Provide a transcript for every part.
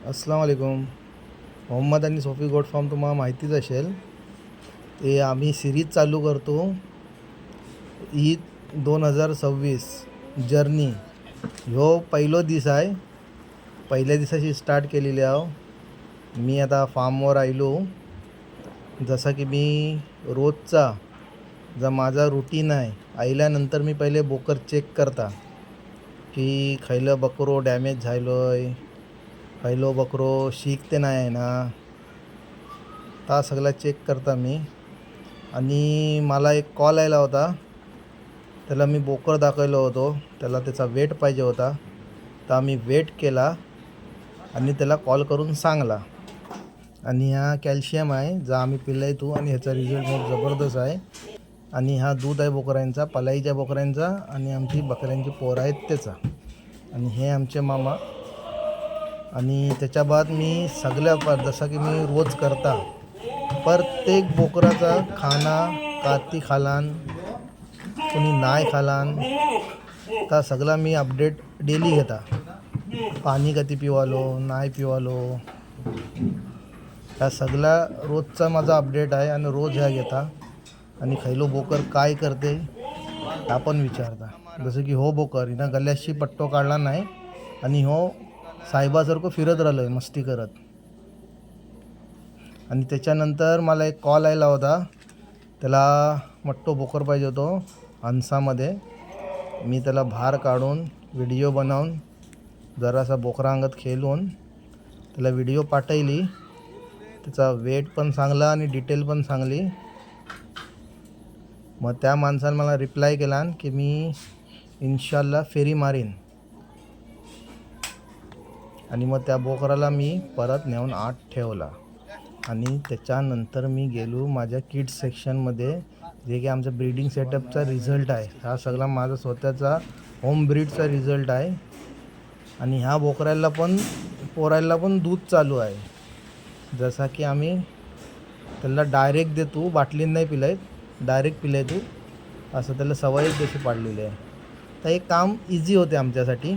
अस्सलाम वालेकुम. मोहम्मद आणि सोफी गोट फार्म तुम्हाला माहितीच असेल. ते आम्ही सिरीज चालू करतो. ईद 2026 जर्नी ह्यो पहिलो दिस आहे. पहिल्या दिवसाची स्टार्ट केलेली आहे. मी आता फार्मवर आयलो. जसं की मी रोजचा जो माझा रुटीन आहे, आल्यानंतर मी पहिले बोकर चेक करता की खयलं बकरो डॅमेज झालो आहे, खयलो बकरो शीक ते नाही आहे ना, हा सगळा चेक करता मी. आणि मला एक कॉल आला होता. त्याला मी बोकर दाखवलो होतो. त्याला त्याचा वेट पाहिजे होता, तर आम्ही वेट केला आणि त्याला कॉल करून सांगला. आणि हा कॅल्शियम आहे जो आम्ही पिलाय तू, आणि ह्याचा रिझल्ट खूप जबरदस्त आहे. आणि हा दूध आहे बोकरांचा, पलाईच्या बोकरांचा, आणि आमची बकऱ्यांची पोरं आहेत त्याचा. आणि हे आमचे मामा. आणि त्याच्या बाद मी सगळ्या जसं की मी रोज करता प्रत्येक बोकराचा खाना काती खालान कोणी नाही खालान, तर सगळा मी अपडेट डेली घेता. पाणी कधी पिवालो नाही पिवालो, ह्या सगळा रोजचा माझा अपडेट आहे. आणि रोज ह्या घेता. आणि खैलो बोकर काय करते ह्या पण विचारता. जसं की हो बोकर हिनं गल्याशी पट्टो काढला नाही, आणि हो साहेबासारखं फिरत राहिलो आहे मस्ती करत. आणि त्याच्यानंतर मला एक कॉल आला होता. त्याला मोठ्ठो बोकर पाहिजे होतो हंसामध्ये. मी त्याला बाहेर काढून व्हिडिओ बनवून जरासा बोकरा अंगत खेळून त्याला व्हिडिओ पाठवली. त्याचा वेट पण चांगला आणि डिटेल पण चांगली. मग त्या माणसाने मला रिप्लाय केला की मी इन्शाल्लाह फेरी मारीन. आणि मग त्या बोकराला मी परत नेऊन आत ठेवला. आणि त्याच्यानंतर मी गेलो माझ्या किड्स सेक्शनमध्ये, जे की आमच्या ब्रीडिंग सेटअपचा रिझल्ट आहे. हा सगळा माझा स्वतःचा होम ब्रीडचा रिझल्ट आहे. आणि ह्या बोकराला पण पोरायला पण दूध चालू आहे. जसा की आम्ही त्याला डायरेक्ट देतो, बाटलीत नाही पिलाय, डायरेक्ट पिलाय तू, असं त्याला सवयच तशी पाडलेली आहे. तर हे काम इझी होते आमच्यासाठी.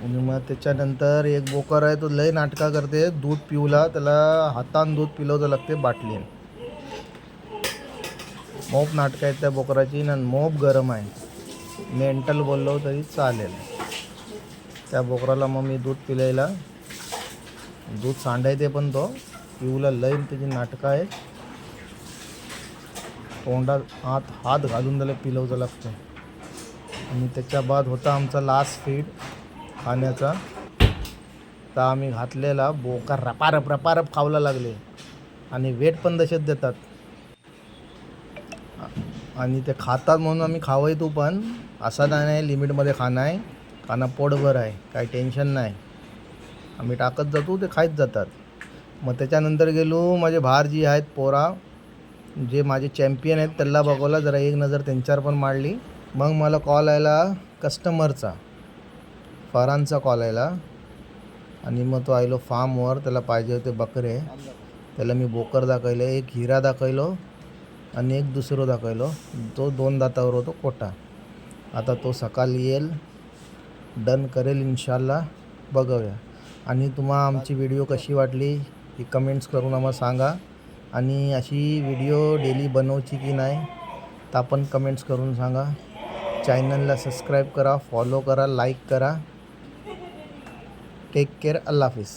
आणि मग त्याच्यानंतर एक बोकर आहे, तो लय नाटका करते. दूध पिऊला त्याला हातान दूध पिलवतं लागते बाटलीन. मोप नाटकं आहेत त्या बोकराची ना, मोप गरम आहे. मेंटल बोललो तरी चालेल. त्या बोकराला मग मी दूध पिलायला, दूध सांडायते पण तो पिऊला लय त्याची नाटकं आहेत. तोंडात हात घालून त्याला पिलवचं लागतं. आणि त्याच्या बाद होता आमचा लास्ट फीड खाण्याचा. तर आम्ही घातलेला बोका रपारप खावला लागले. आणि वेट पण तसेच देतात. आणि ते खातात म्हणून आम्ही खावायचो, पण असा नाही लिमिटमध्ये खाणं आहे. खाणं पोटभर आहे, काही टेन्शन नाही. आम्ही टाकत जातो, ते खायच जातात. मग त्याच्यानंतर गेलो माझे बाहेर जी आहेत पोरा, जे माझे चॅम्पियन आहेत, त्याला बघवला जरा एक नजर त्यांच्यावर पण मारली. मग मला कॉल आला कस्टमरचा, फरांचा कॉल आला. आणि मग तो आयलो फार्मवर. त्याला पाहिजे होते बकरे. त्याला मी बोकर दाखवलं, एक हिरा दाखवलो आणि एक दुसरं दाखवलो. तो 2 दातावर होतो कोटा. आता तो सकाळी येईल, डन करेल इन्शाल्लाह. बघूया. आणि तुम्हाला आमची व्हिडिओ कशी वाटली ही कमेंट्स करून आम्हाला सांगा. आणि अशी व्हिडिओ डेली बनवची की नाही तर आपण कमेंट्स करून सांगा. चॅनलला सबस्क्राईब करा, फॉलो करा, लाईक करा. Take care. अल्लाह हाफिज.